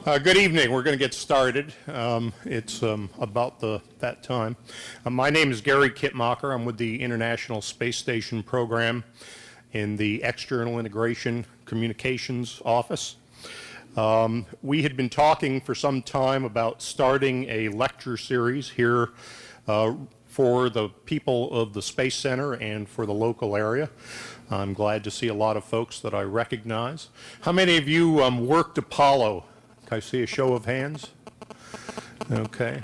Good evening. We're going to get started. It's about that time. My name is Gary Kittmacher. I'm with the International Space Station Program in the External Integration Communications Office. We had been talking for some time about starting a lecture series here for the people of the Space Center and for the local area. I'm glad to see a lot of folks that I recognize. How many of you worked Apollo? Can I see a show of hands? Okay.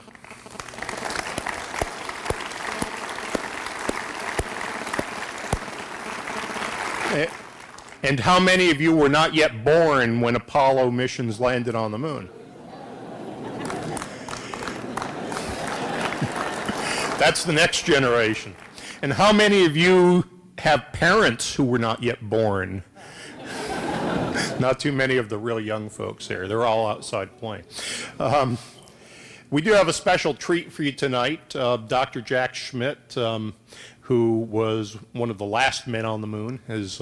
And how many of you were not yet born when Apollo missions landed on the moon? That's the next generation. And how many of you have parents who were not yet born? Not too many of the really young folks here. They're all outside playing. We do have a special treat for you tonight. Dr. Jack Schmitt, who was one of the last men on the moon, has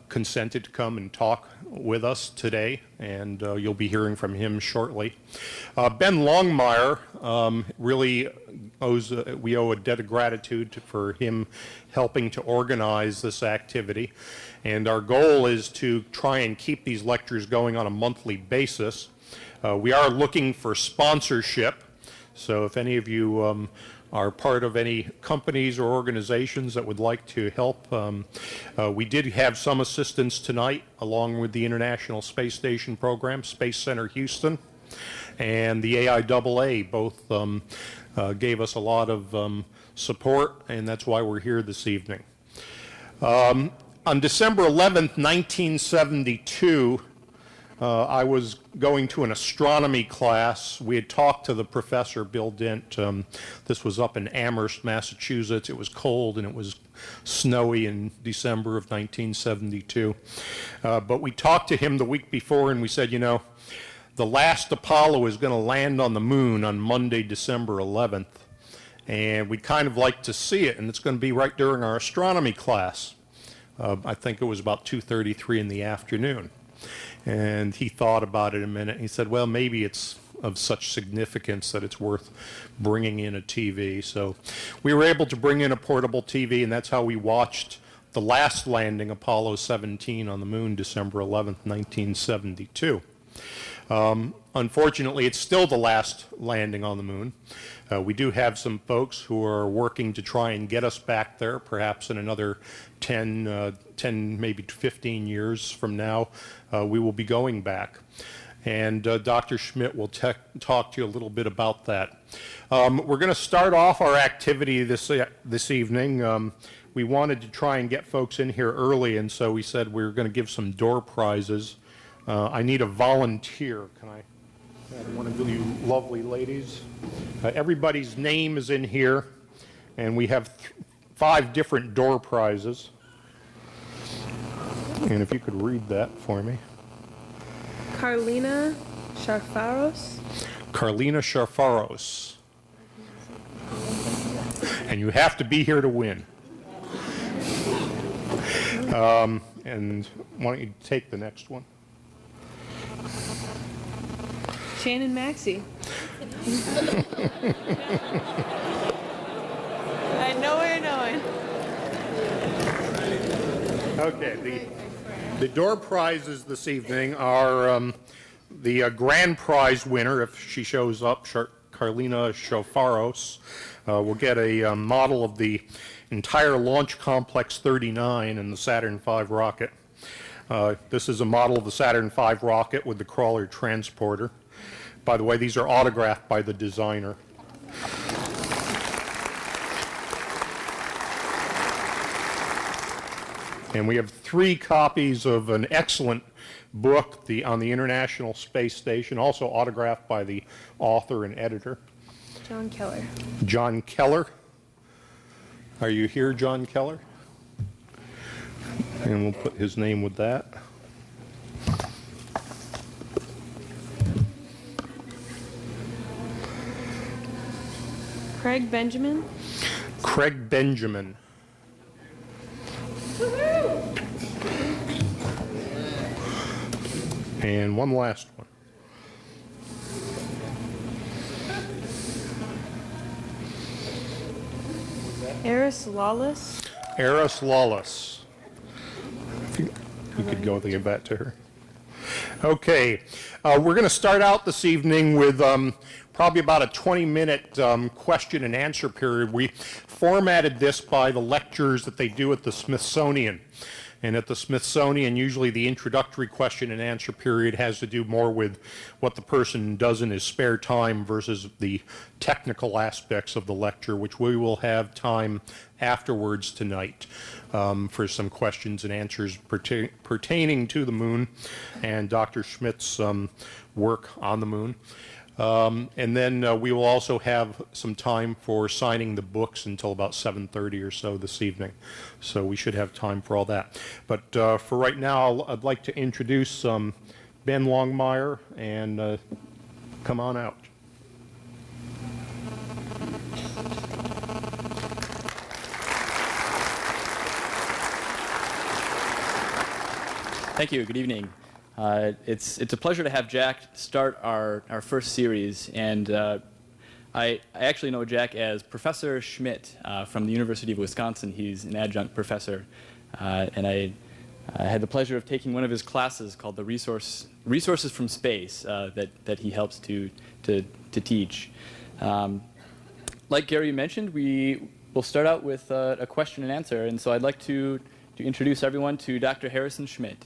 consented to come and talk with us today, and you'll be hearing from him shortly. Ben Longmire really we owe a debt of gratitude for him helping to organize this activity. And our goal is to try and keep these lectures going on a monthly basis. We are looking for sponsorship, so if any of you are part of any companies or organizations that would like to help, we did have some assistance tonight along with the International Space Station Program, Space Center Houston, and the AIAA both gave us a lot of support, and that's why we're here this evening. On December 11th, 1972, I was going to an astronomy class. We had talked to the professor, Bill Dent. This was up in Amherst, Massachusetts. It was cold and it was snowy in December of 1972. But we talked to him the week before and we said, you know, the last Apollo is going to land on the moon on Monday, December 11th. And we'd kind of like to see it, and it's going to be right during our astronomy class. I think it was about 2:33 in the afternoon. And he thought about it a minute. He said, well, maybe it's of such significance that it's worth bringing in a TV. So we were able to bring in a portable TV, and that's how we watched the last landing, Apollo 17, on the moon, December 11th, 1972. Unfortunately, it's still the last landing on the moon. We do have some folks who are working to try and get us back there, perhaps in another 10, maybe 15 years from now, we will be going back. And Dr. Schmitt will talk to you a little bit about that. We're going to start off our activity this evening. We wanted to try and get folks in here early, and so we said we were going to give some door prizes. I need a volunteer. Can I have one of you lovely ladies? Everybody's name is in here, and we have 5 different door prizes. And if you could read that for me. Carlina Sharfaros. Carlina Sharfaros. And you have to be here to win. And why don't you take the next one? Shannon Maxey. I know where you're going. Okay, the door prizes this evening are the grand prize winner, if she shows up, Carlina Sharfaros, will get a model of the entire Launch Complex 39 and the Saturn V rocket. This is a model of the Saturn V rocket with the crawler transporter. By the way, these are autographed by the designer. And we have 3 copies of an excellent book on the International Space Station, also autographed by the author and editor. John Keller. John Keller. Are you here, John Keller? And we'll put his name with that. Craig Benjamin. Craig Benjamin. And one last one. Eris Lawless. Eris Lawless. If you could go give that to her. Okay, we're going to start out this evening with probably about a 20-minute question and answer period. We formatted this by the lectures that they do at the Smithsonian. And at the Smithsonian, usually the introductory question and answer period has to do more with what the person does in his spare time versus the technical aspects of the lecture, which we will have time afterwards tonight for some questions and answers pertaining to the moon and Dr. Schmitt's work on the moon. And then we will also have some time for signing the books until about 7:30 or so this evening. So we should have time for all that. But for right now, I'd like to introduce Ben Longmire, and come on out. Thank you. Good evening. It's a pleasure to have Jack start our first series, and I actually know Jack as Professor Schmitt from the University of Wisconsin. He's an adjunct professor, and I had the pleasure of taking one of his classes called the Resources from Space that he helps to teach. Like Gary mentioned, we will start out with a question and answer, and so I'd like to introduce everyone to Dr. Harrison Schmitt.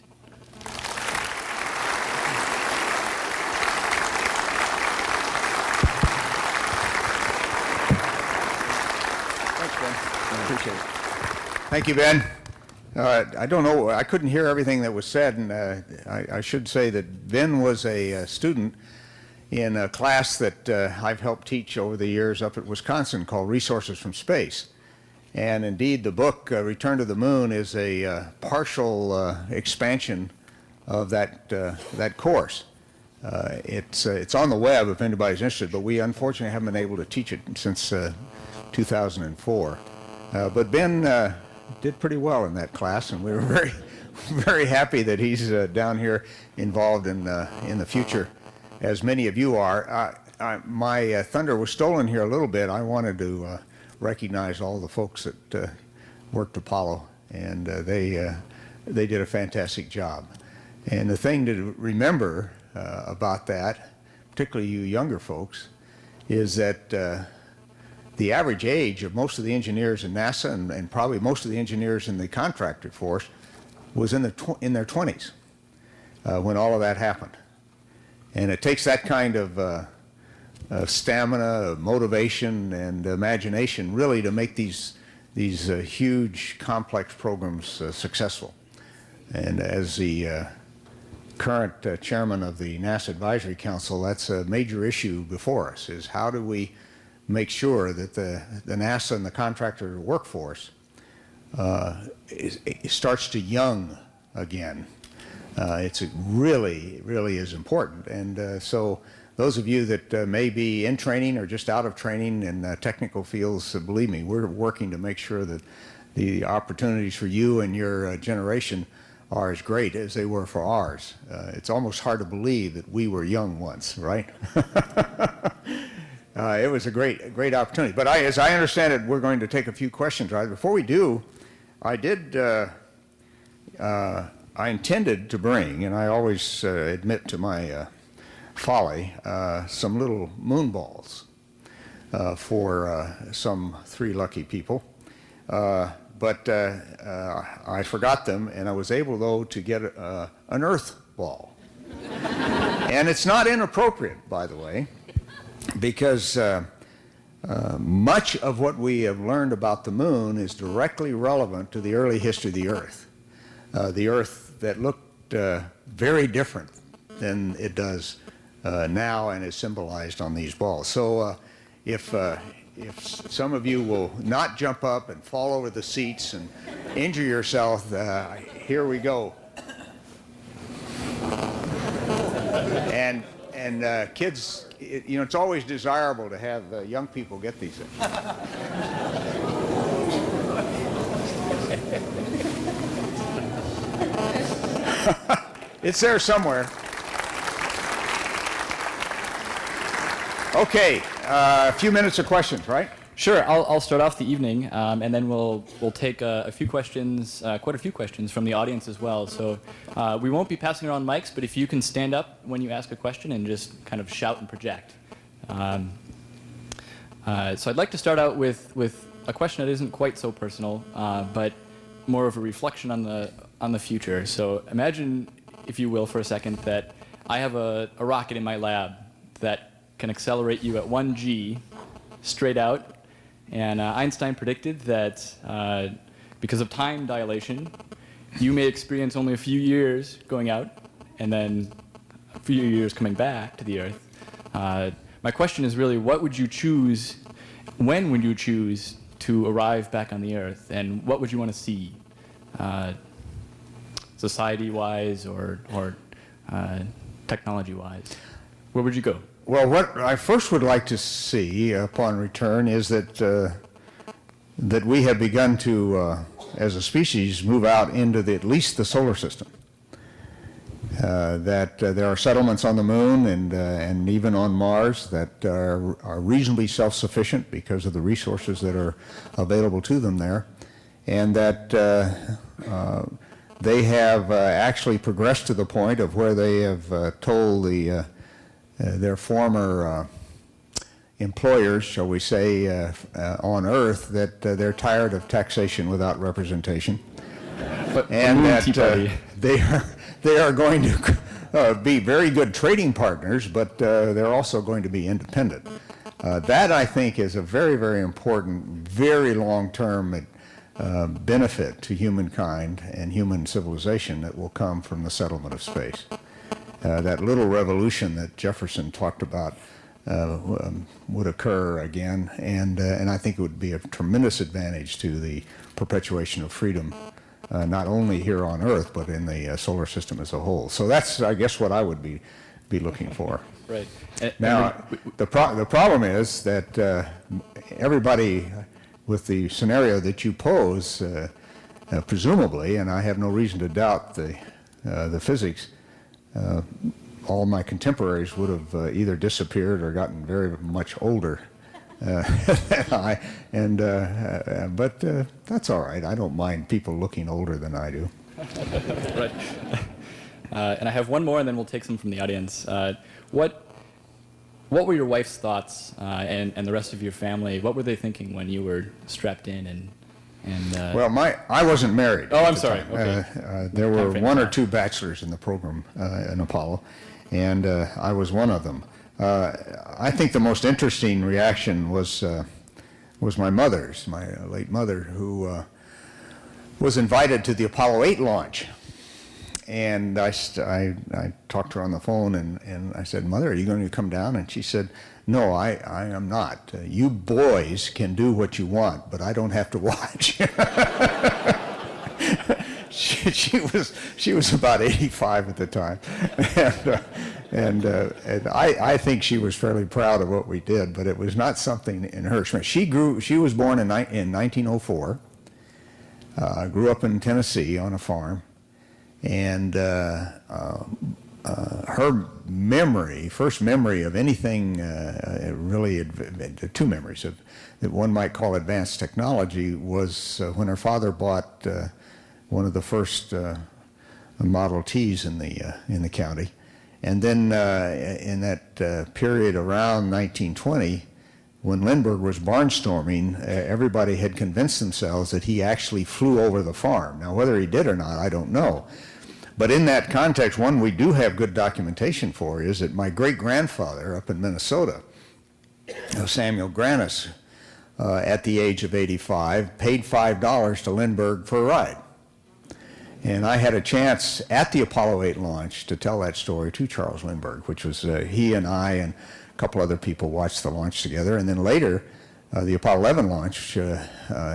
Appreciate it. Thank you, Ben. I don't know, I couldn't hear everything that was said, and I should say that Ben was a student in a class that I've helped teach over the years up at Wisconsin called Resources from Space. And indeed, the book, Return to the Moon, is a partial expansion of that course. It's on the web if anybody's interested, but we unfortunately haven't been able to teach it since 2004. But Ben did pretty well in that class, and we were very, very happy that he's down here involved in the future, as many of you are. My thunder was stolen here a little bit. I wanted to recognize all the folks that worked Apollo, and they did a fantastic job. And the thing to remember about that, particularly you younger folks, is that the average age of most of the engineers in NASA and probably most of the engineers in the contractor force was in their 20s when all of that happened. And it takes that kind of stamina, motivation, and imagination really to make these huge, complex programs successful. And as the current chairman of the NASA Advisory Council, that's a major issue before us, is how do we make sure that the NASA and the contractor workforce it starts to young again. It's really is important. And so those of you that may be in training or just out of training in technical fields, believe me, we're working to make sure that the opportunities for you and your generation are as great as they were for ours. It's almost hard to believe that we were young once, right? It was a great opportunity. But as I understand it, we're going to take a few questions. Right? Before we do, I intended to bring, and I always admit to my folly, some little moon balls for some 3 lucky people. But I forgot them, and I was able, though, to get an Earth ball. And it's not inappropriate, by the way, because much of what we have learned about the moon is directly relevant to the early history of the Earth that looked very different than it does now and is symbolized on these balls. So if some of you will not jump up and fall over the seats and injure yourself, here we go. And kids, it's always desirable to have young people get these things. It's there somewhere. Okay, a few minutes of questions, right? Sure, I'll start off the evening, and then we'll take a few questions, quite a few questions from the audience as well. So we won't be passing around mics, but if you can stand up when you ask a question and just kind of shout and project. So I'd like to start out with a question that isn't quite so personal, but more of a reflection on the future. So imagine, if you will, for a second, that I have a rocket in my lab that can accelerate you at 1 g straight out. And Einstein predicted that because of time dilation, you may experience only a few years going out and then a few years coming back to the Earth. My question is really, what would you choose, when would you choose to arrive back on the Earth, and what would you want to see, society-wise or technology-wise? Where would you go? Well, what I first would like to see upon return is that we have begun to, as a species, move out into at least the solar system. That there are settlements on the moon and even on Mars that are reasonably self-sufficient because of the resources that are available to them there, and that they have actually progressed to the point of where they have told their former employers, shall we say, on Earth, that they're tired of taxation without representation, and that they are going to be very good trading partners, but they're also going to be independent. That, I think, is a very, very important, very long-term benefit to humankind and human civilization that will come from the settlement of space. That little revolution that Jefferson talked about would occur again, and I think it would be a tremendous advantage to the perpetuation of freedom, not only here on Earth, but in the solar system as a whole. So that's, I guess, what I would be looking for. Right. Now, the problem is that everybody, with the scenario that you pose, presumably, and I have no reason to doubt the physics, all my contemporaries would have either disappeared or gotten very much older than I, but that's all right. I don't mind people looking older than I do. Right. And I have one more, and then we'll take some from the audience. What were your wife's thoughts and the rest of your family? What were they thinking when you were strapped in and well, I wasn't married. Oh, I'm sorry. Okay. There were one or two bachelors in the program in Apollo, and I was one of them. I think the most interesting reaction was my mother's, my late mother, who was invited to the Apollo 8 launch. And I talked to her on the phone, and I said, "Mother, are you going to come down?" And she said, "No, I am not. You boys can do what you want, but I don't have to watch." She was about 85 at the time, and I think she was fairly proud of what we did, but it was not something in her. She was born in 1904. Grew up in Tennessee on a farm. And her first memory of anything, really, two memories of that one might call advanced technology, was when her father bought one of the first Model Ts in the county, and then in that period around 1920. When Lindbergh was barnstorming, everybody had convinced themselves that he actually flew over the farm. Now, whether he did or not, I don't know. But in that context, one we do have good documentation for is that my great-grandfather up in Minnesota, Samuel Grannis, at the age of 85, paid $5 to Lindbergh for a ride. And I had a chance at the Apollo 8 launch to tell that story to Charles Lindbergh, which was he and I and couple other people watched the launch together, and then later, the Apollo 11 launch,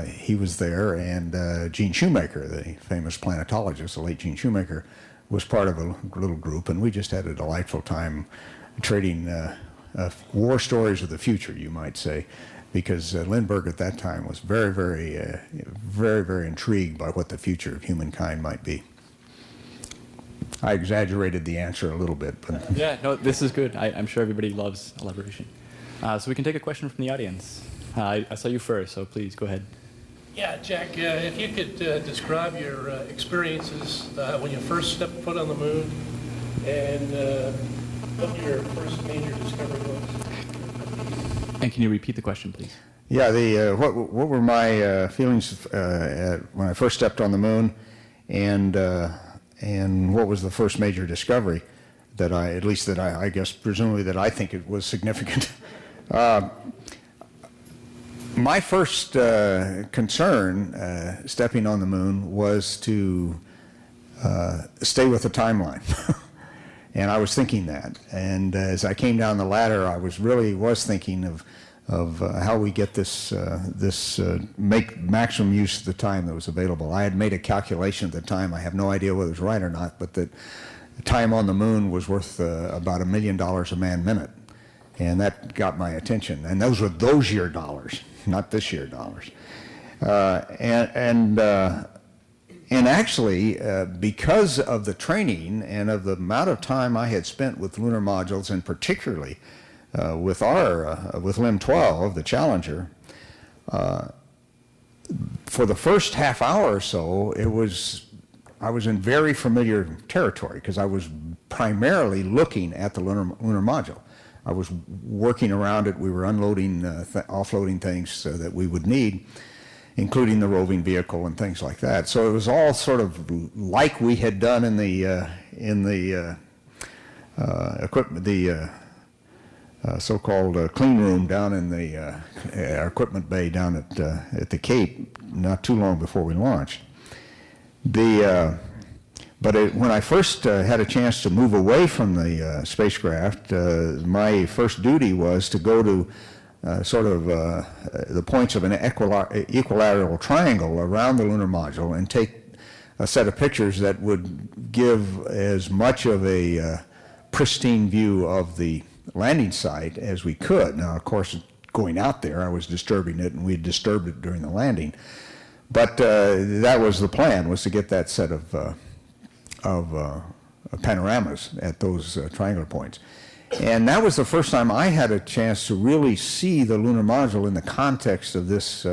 he was there, and Gene Shoemaker, the famous planetologist, the late Gene Shoemaker, was part of a little group, and we just had a delightful time trading war stories of the future, you might say, because Lindbergh at that time was very, very intrigued by what the future of humankind might be. I exaggerated the answer a little bit, but yeah, no, this is good. I'm sure everybody loves elaboration. So we can take a question from the audience. I saw you first, so please go ahead. Yeah, Jack, if you could describe your experiences when you first stepped foot on the moon and what your first major discovery was. And can you repeat the question, please? Yeah, what were my feelings when I first stepped on the moon, and what was the first major discovery that I guess presumably that I think it was significant. My first concern stepping on the moon was to stay with the timeline. And I was thinking that. And as I came down the ladder, I was thinking of how we get make maximum use of the time that was available. I had made a calculation at the time. I have no idea whether it was right or not, but that time on the moon was worth about $1 million a man-minute. And that got my attention. And those were those year dollars, not this year dollars. And actually, because of the training and of the amount of time I had spent with lunar modules, and particularly with LIM 12, the Challenger, for the first half hour or so, I was in very familiar territory because I was primarily looking at the lunar module. I was working around it. We were unloading, offloading things that we would need, including the roving vehicle and things like that. So it was all sort of like we had done in the equipment, the so-called clean room down in our equipment bay down at the Cape, not too long before we launched. When I first had a chance to move away from the spacecraft, my first duty was to go to the points of an equilateral triangle around the lunar module and take a set of pictures that would give as much of a pristine view of the landing site as we could. Now, of course, going out there, I was disturbing it, and we had disturbed it during the landing. But that was the plan, was to get that set of panoramas at those triangular points. And that was the first time I had a chance to really see the lunar module in the context of this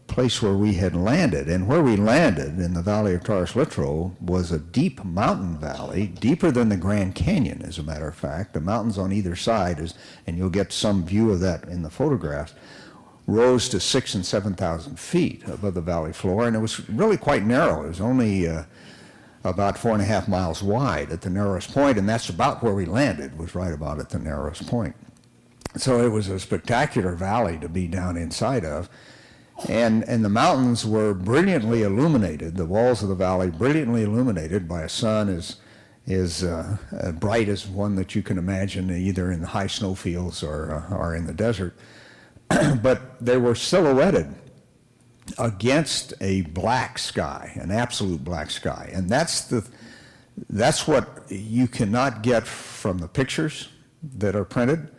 place where we had landed. And where we landed in the Valley of Taurus Littrow was a deep mountain valley, deeper than the Grand Canyon, as a matter of fact. The mountains on either side, and you'll get some view of that in the photographs, rose to 6,000 and 7,000 feet above the valley floor, and it was really quite narrow. It was only about 4.5 miles wide at the narrowest point, and that's about where we landed, was right about at the narrowest point. So it was a spectacular valley to be down inside of, and the mountains were brilliantly illuminated, the walls of the valley brilliantly illuminated by a sun as bright as one that you can imagine either in the high snowfields or in the desert. But they were silhouetted against a black sky, an absolute black sky, and that's what you cannot get from the pictures that are printed.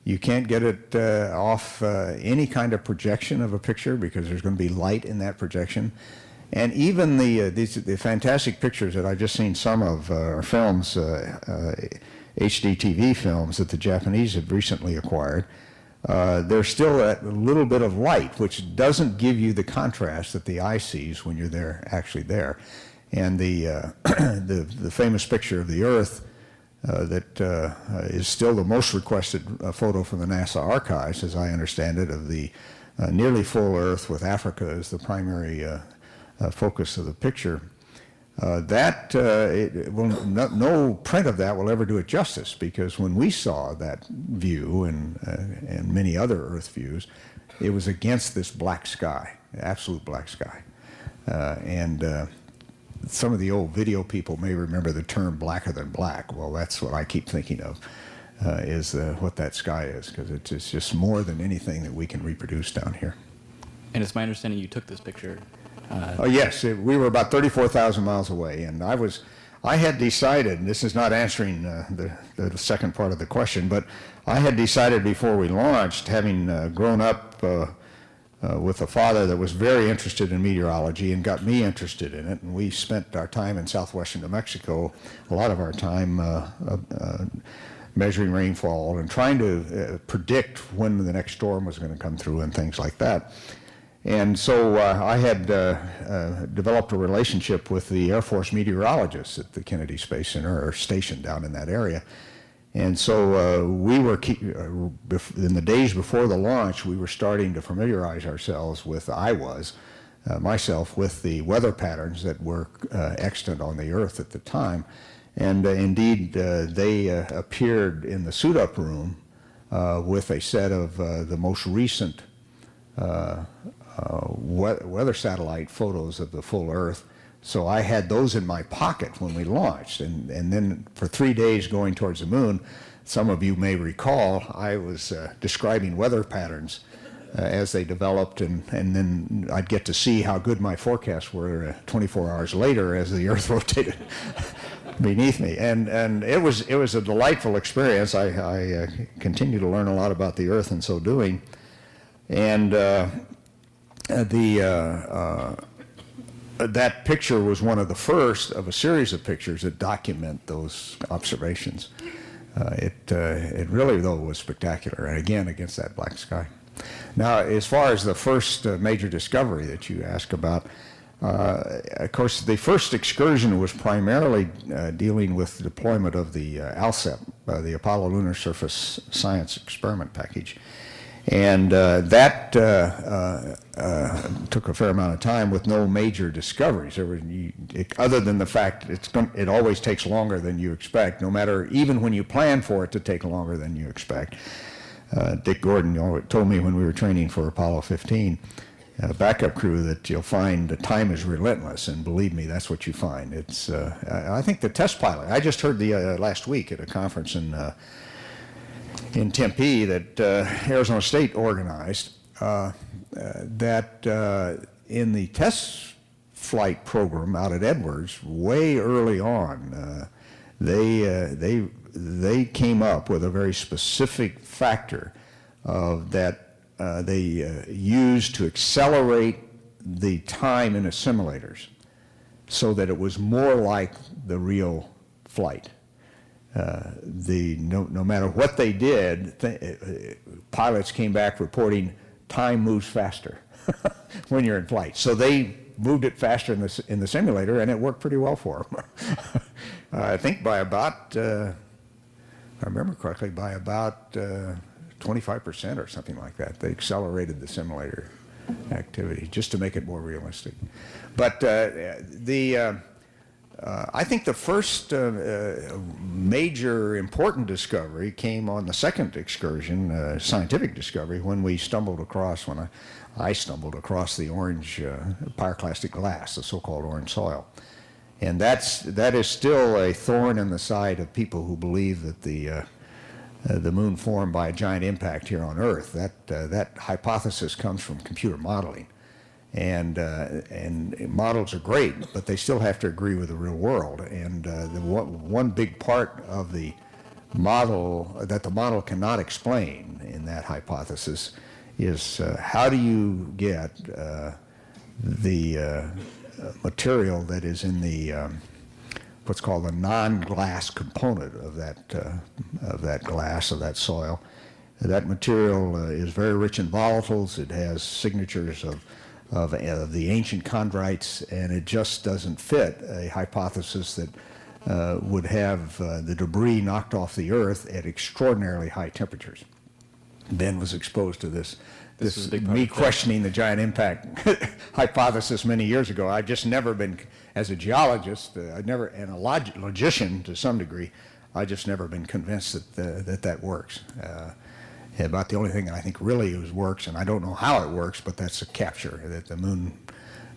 You can't get it off any kind of projection of a picture because there's going to be light in that projection. And even the fantastic pictures that I've just seen some of are films, HD TV films that the Japanese have recently acquired. There's still a little bit of light, which doesn't give you the contrast that the eye sees when you're actually there. And the famous picture of the Earth that is still the most requested photo from the NASA archives, as I understand it, of the nearly full Earth with Africa as the primary focus of the picture. No print of that will ever do it justice, because when we saw that view and many other Earth views, it was against this black sky, absolute black sky. Some of the old video people may remember the term blacker than black. Well, that's what I keep thinking of, is what that sky is, because it's just more than anything that we can reproduce down here. And it's my understanding you took this picture. Yes, we were about 34,000 miles away, and I had decided, and this is not answering the second part of the question, but I had decided before we launched, having grown up with a father that was very interested in meteorology and got me interested in it, and we spent our time in southwestern New Mexico, a lot of our time measuring rainfall and trying to predict when the next storm was going to come through and things like that. And so I had developed a relationship with the Air Force meteorologists at the Kennedy Space Center, or station down in that area. And so we were, in the days before the launch, we were starting to familiarize ourselves with, myself, with the weather patterns that were extant on the Earth at the time. And indeed, they appeared in the suit-up room with a set of the most recent weather satellite photos of the full Earth. So I had those in my pocket when we launched. And then for 3 days going towards the moon, some of you may recall, I was describing weather patterns as they developed, and then I'd get to see how good my forecasts were 24 hours later as the Earth rotated beneath me. And it was a delightful experience. I continue to learn a lot about the Earth in so doing. And that picture was one of the first of a series of pictures that document those observations. It really, though, was spectacular, and again, against that black sky. Now, as far as the first major discovery that you ask about, of course, the first excursion was primarily dealing with the deployment of the ALSEP, the Apollo Lunar Surface Science Experiment Package. And that took a fair amount of time with no major discoveries. Other than the fact it always takes longer than you expect, no matter, even when you plan for it to take longer than you expect. Dick Gordon told me when we were training for Apollo 15, backup crew, that you'll find the time is relentless, and believe me, that's what you find. It's I think the test pilot, I just heard last week at a conference in Tempe that Arizona State organized, that in the test flight program out at Edwards, way early on, they came up with a very specific factor that they used to accelerate the time in the simulators so that it was more like the real flight. No matter what they did, pilots came back reporting time moves faster when you're in flight. So they moved it faster in the simulator, and it worked pretty well for them. I think by about, if I remember correctly, by about 25% or something like that. They accelerated the simulator activity just to make it more realistic. But I think the first major important discovery came on the second excursion, scientific discovery, when I stumbled across the orange pyroclastic glass, the so-called orange soil. And that is still a thorn in the side of people who believe that the moon formed by a giant impact here on Earth. That hypothesis comes from computer modeling. And models are great, but they still have to agree with the real world. And the one big part of the model that the model cannot explain in that hypothesis is how do you get the material that is in the what's called the non-glass component of that glass, of that soil. That material is very rich in volatiles. It has signatures of the ancient chondrites, and it just doesn't fit a hypothesis that would have the debris knocked off the Earth at extraordinarily high temperatures. Ben was exposed to this me questioning the giant impact hypothesis many years ago. I've just never been, as a geologist, and a logician to some degree, I've just never been convinced that works. About the only thing I think really works, and I don't know how it works, but that's a capture, that the moon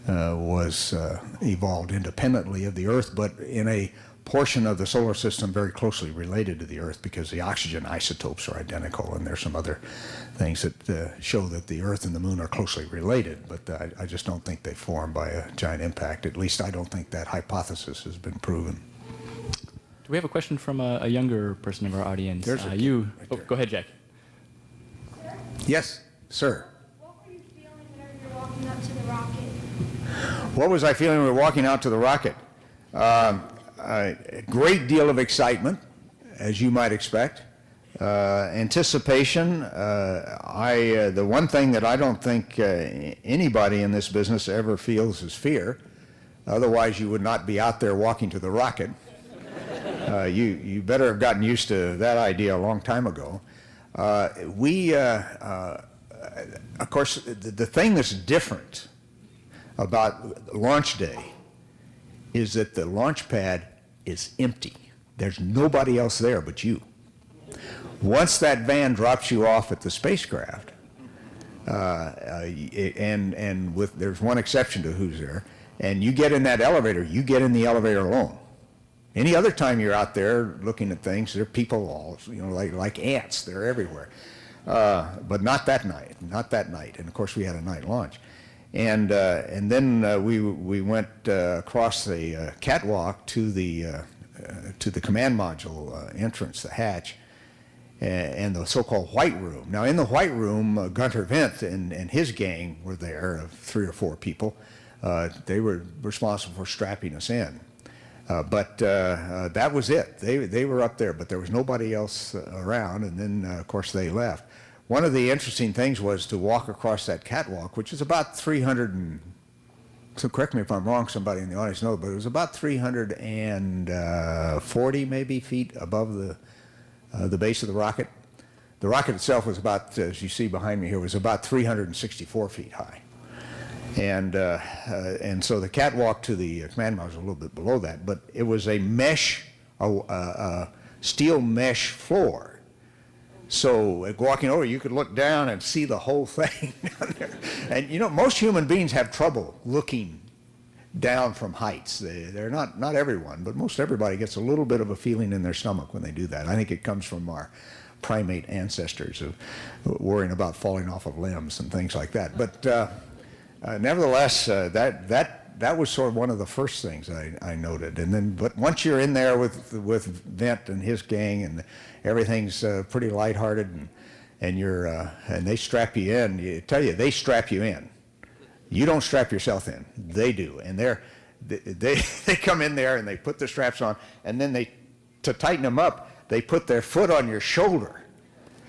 was evolved independently of the Earth, but in a portion of the solar system very closely related to the Earth, because the oxygen isotopes are identical, and there's some other things that show that the Earth and the moon are closely related, but I just don't think they formed by a giant impact. At least I don't think that hypothesis has been proven. Do we have a question from a younger person of our audience? There's a you. right Oh, there. go ahead, Jack. Yes, sir. What were you feeling whenever you were walking up to the rocket? What was I feeling when we were walking out to the rocket? A great deal of excitement, as you might expect. Anticipation, the one thing that I don't think anybody in this business ever feels is fear. Otherwise, you would not be out there walking to the rocket. You better have gotten used to that idea a long time ago. Of course, the thing that's different about launch day is that the launch pad is empty. There's nobody else there but you. Once that van drops you off at the spacecraft, and there's one exception to who's there, and you get in that elevator, you get in the elevator alone. Any other time you're out there looking at things, there are people all, like ants. They're everywhere. But not that night. Not that night. And of course, we had a night launch, and then we went across the catwalk to the command module entrance, the hatch, and the so-called white room. Now, in the white room, Gunter Wendt and his gang were there, 3 or 4 people. They were responsible for strapping us in. But that was it. They were up there, but there was nobody else around, and then, of course, they left. One of the interesting things was to walk across that catwalk, which is about 300 and, so correct me if I'm wrong, somebody in the audience knows, but it was about 340 maybe feet above the base of the rocket. The rocket itself was about, as you see behind me here, was about 364 feet high. And so the catwalk to the command module was a little bit below that, but it was a mesh, steel mesh floor. So walking over, you could look down and see the whole thing down there. And most human beings have trouble looking down from heights. They're not everyone, but most everybody gets a little bit of a feeling in their stomach when they do that. I think it comes from our primate ancestors of worrying about falling off of limbs and things like that. But nevertheless, that was sort of one of the first things I noted. And then, but once you're in there with Wendt and his gang, and everything's pretty lighthearted, and they strap you in. They strap you in. You don't strap yourself in. They do, and they come in there and they put the straps on, and then to tighten them up, they put their foot on your shoulder,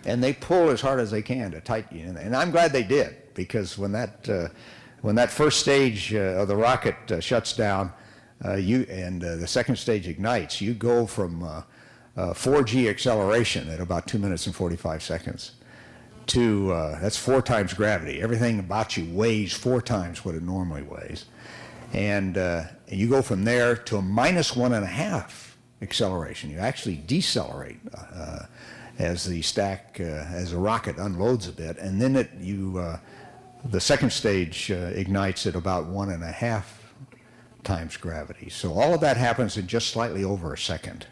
and they pull as hard as they can to tighten you in. And I'm glad they did, because when that first stage of the rocket shuts down, the second stage ignites, you go from 4G acceleration at about 2 minutes and 45 seconds to, that's 4 times gravity. Everything about you weighs 4 times what it normally weighs. And you go from there to a minus 1.5 acceleration. You actually decelerate as the rocket unloads a bit, and then the second stage ignites at about 1.5 times gravity. So all of that happens in just slightly over a second.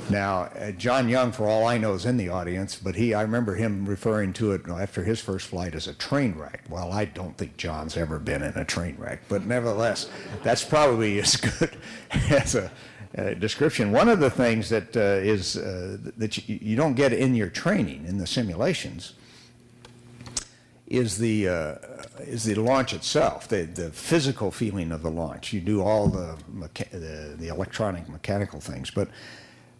Now, John Young, for all I know, is in the audience, but I remember him referring to it after his first flight as a train wreck. Well, I don't think John's ever been in a train wreck, but nevertheless, that's probably as good as a description. One of the things that that you don't get in your training, in the simulations, is the launch itself, the physical feeling of the launch. You do all the electronic, mechanical things, but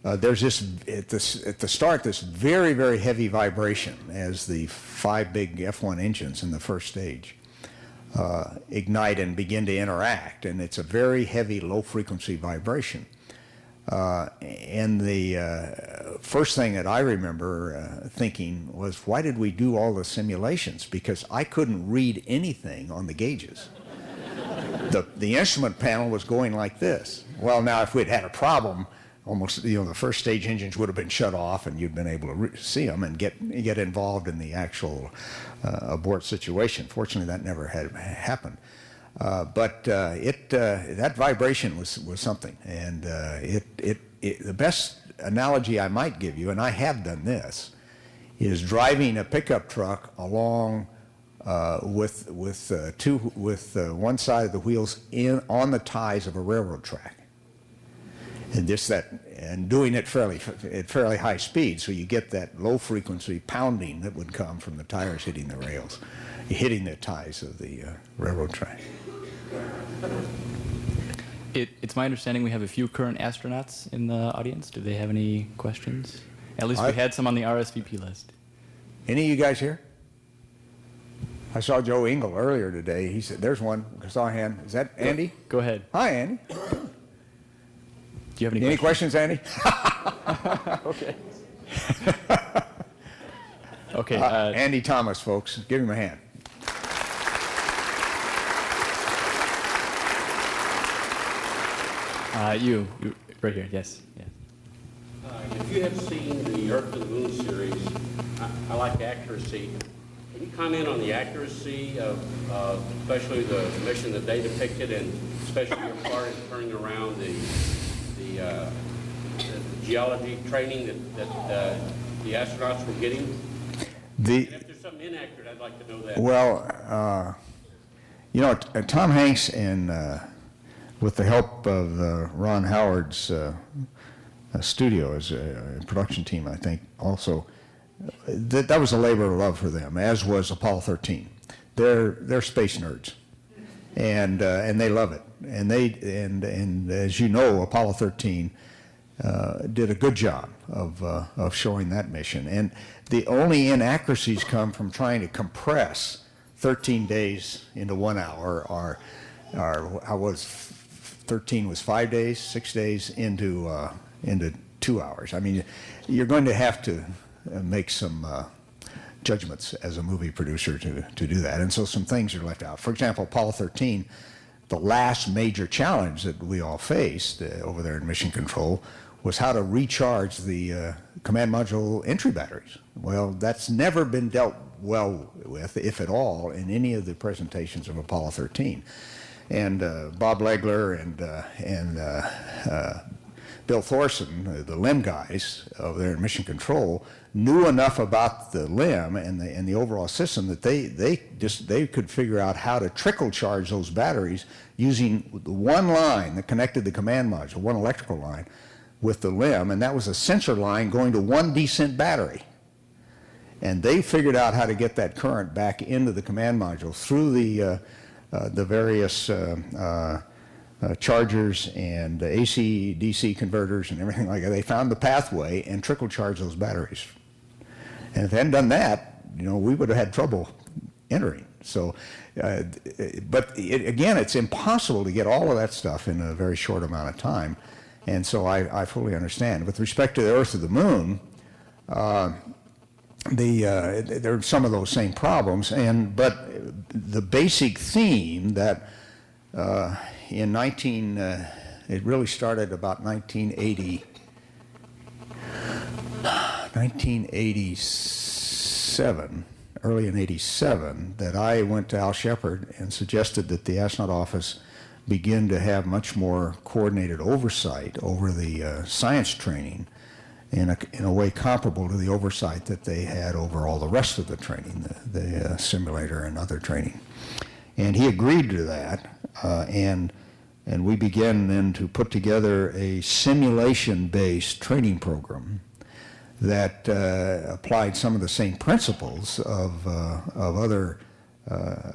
there's this at the start, this very, very heavy vibration as the 5 big F1 engines in the first stage ignite and begin to interact, and it's a very heavy, low-frequency vibration. And the first thing that I remember thinking was, why did we do all the simulations? Because I couldn't read anything on the gauges. The instrument panel was going like this. Well, now, if we'd had a problem, almost, the first stage engines would have been shut off, and you'd been able to see them and get involved in the actual abort situation. Fortunately, that never had happened. But that vibration was something, and the best analogy I might give you, and I have done this, is driving a pickup truck along with one side of the wheels on the ties of a railroad track, and doing it at fairly high speed, so you get that low frequency pounding that would come from the tires hitting the rails, hitting the ties of the railroad track. It's my understanding we have a few current astronauts in the audience. Do they have any questions? At least we had some on the RSVP list. Any of you guys here? I saw Joe Engel earlier today. He said, there's one. I saw a hand. Is that Andy? Go ahead. Hi, Andy. Do you have any Any questions? questions, Andy? Okay. Okay. Andy Thomas, folks. Give him a hand. You right here. Yes. Yes. If you have seen the Earth to the Moon series, I like accuracy. Can you comment on the accuracy of especially the mission that they depicted, and especially your part in turning around the geology training that the astronauts were getting? And if there's something inaccurate, I'd like to know that. Well, Tom Hanks and with the help of Ron Howard's studio as a production team, I think, also, that was a labor of love for them, as was Apollo 13. They're space nerds, and they love it. And as you know, Apollo 13 did a good job of showing that mission. And the only inaccuracies come from trying to compress 13 days into 1 hour, or how was 13 was 5 days, 6 days into 2 hours. I mean, you're going to have to make some judgments as a movie producer to do that. And so some things are left out. For example, Apollo 13, the last major challenge that we all faced over there in Mission Control was how to recharge the command module entry batteries. Well, that's never been dealt well with, if at all, in any of the presentations of Apollo 13. And Bob Legler and Bill Thorson, the LIM guys over there in Mission Control, knew enough about the LIM and the overall system that they could figure out how to trickle charge those batteries using the one line that connected the command module, one electrical line, with the LIM, and that was a sensor line going to one decent battery. And they figured out how to get that current back into the command module through the various chargers and AC, DC converters and everything like that. They found the pathway and trickle charged those batteries. And if they hadn't done that, we would have had trouble entering. So, again, it's impossible to get all of that stuff in a very short amount of time. And so I fully understand. With respect to the Earth to the Moon, there are some of those same problems, but the basic theme that in it really started about 1987, early in 87, that I went to Al Shepard and suggested that the astronaut office begin to have much more coordinated oversight over the science training in a way comparable to the oversight that they had over all the rest of the training, the simulator and other training. And he agreed to that, and we began then to put together a simulation-based training program that applied some of the same principles of other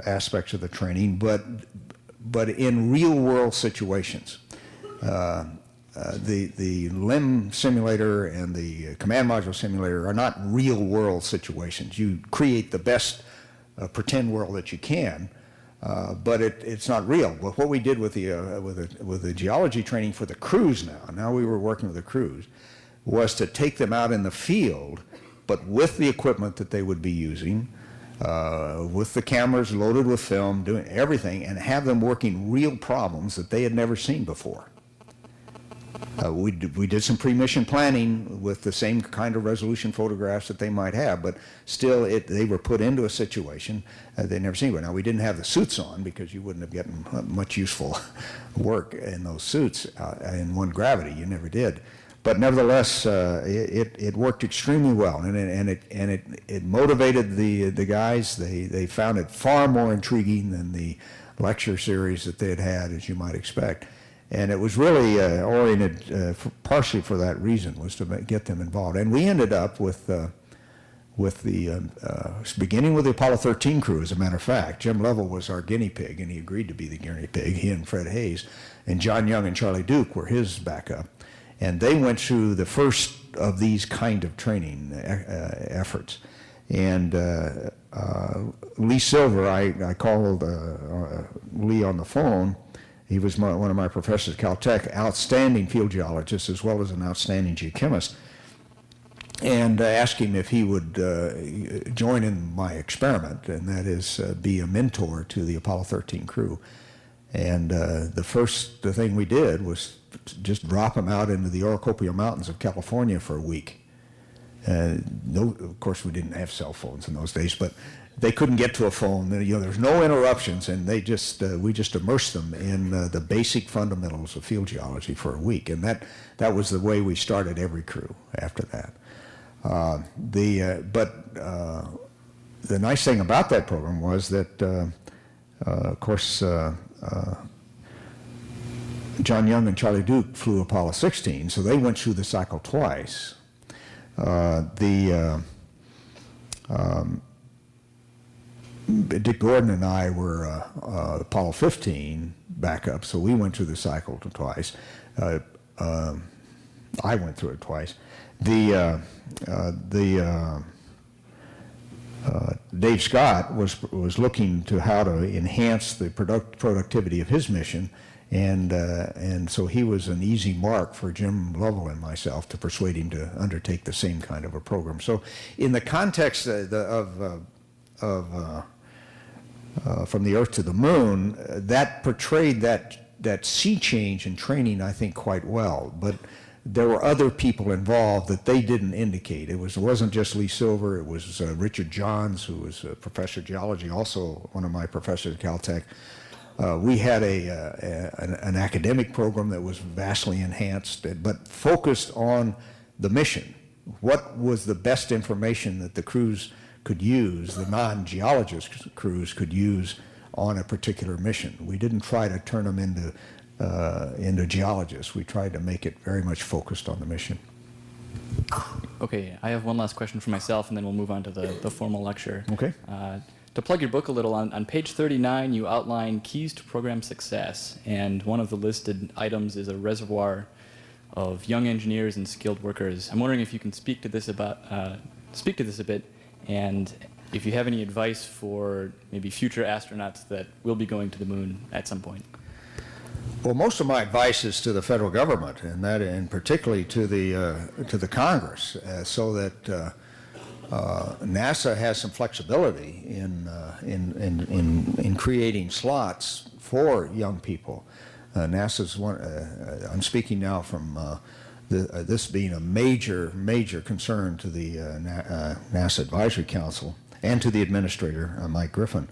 aspects of the training, but in real-world situations. The LIM simulator and the command module simulator are not real-world situations. You create the best pretend world that you can, but it's not real. But what we did with the geology training for the crews now we were working with the crews, was to take them out in the field, but with the equipment that they would be using, with the cameras loaded with film, doing everything, and have them working real problems that they had never seen before. We did some pre-mission planning with the same kind of resolution photographs that they might have, but still they were put into a situation they'd never seen before. Now, we didn't have the suits on because you wouldn't have gotten much useful work in those suits in one gravity. You never did. But nevertheless, it worked extremely well, and it motivated the guys. They found it far more intriguing than the lecture series that they had, as you might expect. And it was really oriented partially for that reason, was to get them involved. And we ended up with with the, beginning with the Apollo 13 crew, as a matter of fact. Jim Lovell was our guinea pig, and he agreed to be the guinea pig, he and Fred Hayes. And John Young and Charlie Duke were his backup. And they went through the first of these kind of training efforts. And Lee Silver, I called Lee on the phone. He was one of my professors at Caltech, outstanding field geologist as well as an outstanding geochemist, and asked him if he would join in my experiment, and that is be a mentor to the Apollo 13 crew. And the thing we did was just drop him out into the Orocopio Mountains of California for a week. Of course, we didn't have cell phones in those days, but they couldn't get to a phone. There's no interruptions, and we just immersed them in the basic fundamentals of field geology for a week, and that was the way we started every crew after that. The nice thing about that program was that, of course, John Young and Charlie Duke flew Apollo 16, so they went through the cycle twice. Dick Gordon and I were Apollo 15 backup, so we went through the cycle twice. I went through it twice. Dave Scott was looking to how to enhance the productivity of his mission, and so he was an easy mark for Jim Lovell and myself to persuade him to undertake the same kind of a program. So, in the context from the Earth to the Moon, that portrayed that sea change in training, I think, quite well. But there were other people involved that they didn't indicate. It wasn't just Lee Silver. It was Richard Johns, who was a professor of geology, also one of my professors at Caltech. We had an academic program that was vastly enhanced, but focused on the mission. What was the best information that the crews could use, the non-geologist crews could use on a particular mission? We didn't try to turn them into geologists. We tried to make it very much focused on the mission. Okay, I have one last question for myself, and then we'll move on to the formal lecture. Okay. To plug your book a little, on page 39, you outline keys to program success, and one of the listed items is a reservoir of young engineers and skilled workers. I'm wondering if you can speak to this a bit, and if you have any advice for maybe future astronauts that will be going to the moon at some point. Well, most of my advice is to the federal government, and particularly to the Congress, so that NASA has some flexibility in creating slots for young people. NASA's one. I'm speaking now from this being a major concern to the NASA Advisory Council and to the administrator, Mike Griffin,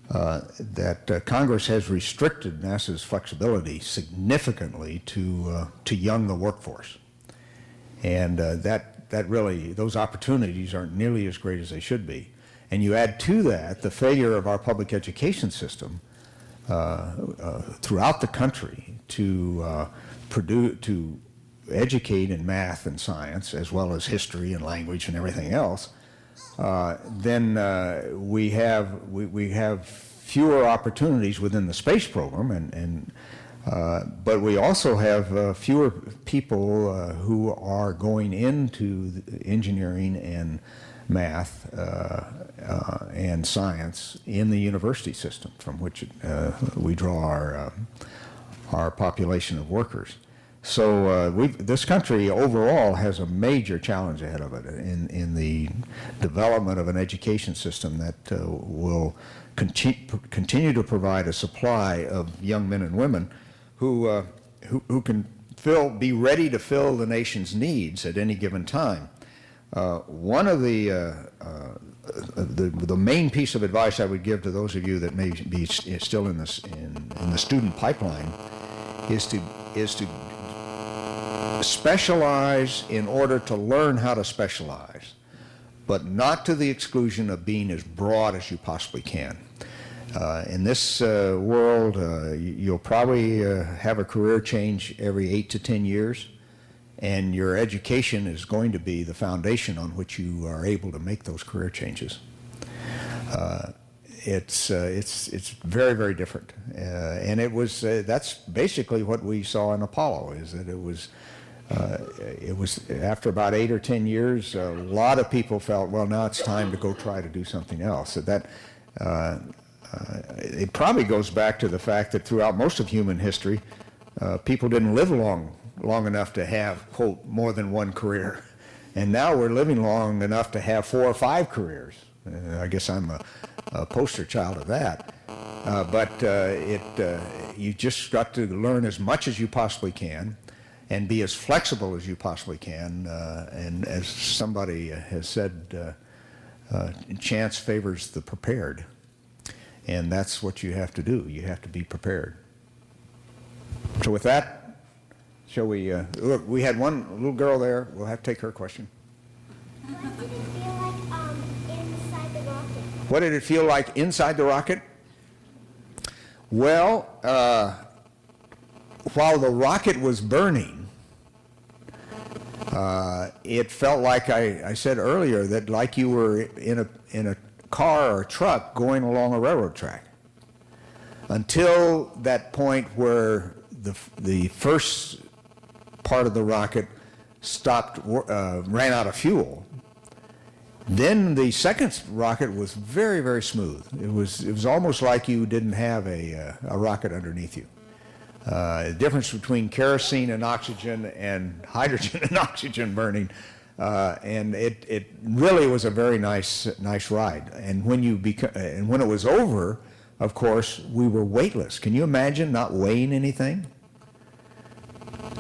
that Congress has restricted NASA's flexibility significantly to young the workforce, and that really, those opportunities aren't nearly as great as they should be. And you add to that the failure of our public education system throughout the country to educate in math and science, as well as history and language and everything else, then we have fewer opportunities within the space program, but we also have fewer people who are going into engineering and math and science in the university system, from which we draw our population of workers. So this country overall has a major challenge ahead of it in the development of an education system that will continue to provide a supply of young men and women who can be ready to fill the nation's needs at any given time. One of the main piece of advice I would give to those of you that may be still in the student pipeline is to specialize in order to learn how to specialize, but not to the exclusion of being as broad as you possibly can. In this world, you'll probably have a career change every 8 to 10 years, and your education is going to be the foundation on which you are able to make those career changes. It's very, very different, and it was that's basically what we saw in Apollo, is that it was after about 8 or 10 years, a lot of people felt, well, now it's time to go try to do something else. So that it probably goes back to the fact that throughout most of human history, people didn't live long enough to have, quote, more than one career. And now we're living long enough to have 4 or 5 careers. I guess I'm a poster child of that. But you just got to learn as much as you possibly can and be as flexible as you possibly can. And as somebody has said, chance favors the prepared. And that's what you have to do. You have to be prepared. So with that, shall we, look, we had one little girl there. We'll have to take her question. What did it feel like inside the rocket? What did it feel like inside the rocket? Well, while the rocket was burning, it felt like I said earlier, that like you were in a car or a truck going along a railroad track, until that point where the first part of the rocket stopped, ran out of fuel. Then the second rocket was very, very smooth. It was almost like you didn't have a rocket underneath you. The difference between kerosene and oxygen and hydrogen and oxygen burning, and it really was a very nice ride. And when it was over, of course, we were weightless. Can you imagine not weighing anything?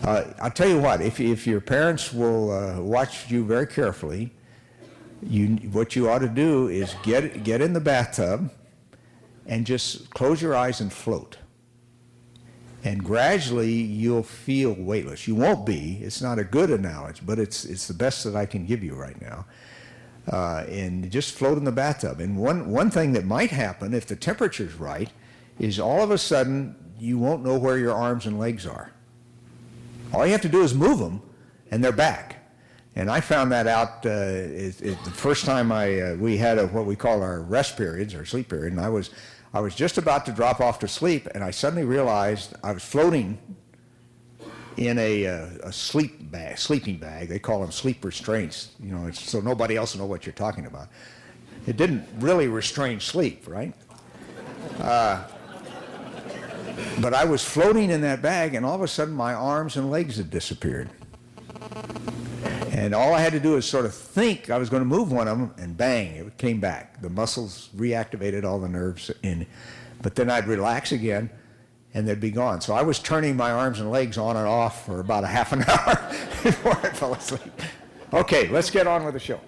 I'll tell you what. If your parents will watch you very carefully, what you ought to do is get in the bathtub and just close your eyes and float. And gradually you'll feel weightless. You won't be. It's not a good analogy, but it's the best that I can give you right now. And just float in the bathtub. And one thing that might happen if the temperature's right is all of a sudden you won't know where your arms and legs are. All you have to do is move them, and they're back. And I found that out the first time we had what we call our rest periods, or sleep period, and I was just about to drop off to sleep, and I suddenly realized I was floating in a sleeping bag. They call them sleep restraints, so nobody else will know what you're talking about. It didn't really restrain sleep, right? But I was floating in that bag, and all of a sudden my arms and legs had disappeared. And all I had to do is sort of think I was going to move one of them, and bang, it came back. The muscles reactivated all the nerves, but then I'd relax again, and they'd be gone. So I was turning my arms and legs on and off for about a half an hour before I fell asleep. Okay, let's get on with the show.